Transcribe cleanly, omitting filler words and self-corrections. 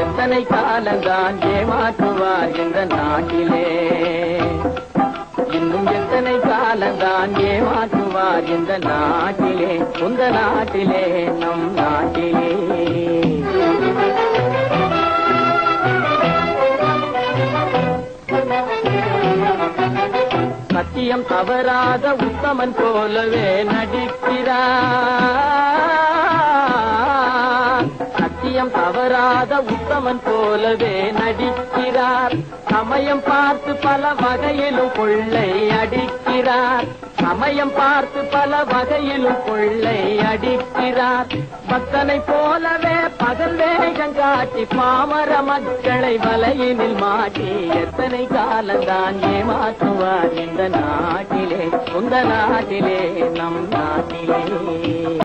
எத்தனை காலந்தான் ஏமாற்றுவார் இந்த நாட்டிலே, இன்னும் எத்தனை காலந்தான் ஏமாற்றுவார் இந்த நாட்டிலே, உந்த நாட்டிலே நம் நாட்டிலே. சத்தியம் தவறாத உத்தமன் போலவே நடிக்கிறார், சத்தியம் தவறாத உத்தமன் போலவே நடிக்கிறார். சமயம் பார்த்து பல வகையிலும் கொள்ளை அடிக்கிறார், சமயம் பார்த்து பல வகையிலும் கொள்ளை அடிக்கிறார். பக்தனை போலவே பகல் வேகம் காட்டி பாமர மக்களை வலையினில் மாட்டி எத்தனை காலந்தான் ஏமாற்றுவார் இந்த நாட்டிலே, உந்த நாட்டிலே நம் நாட்டிலே.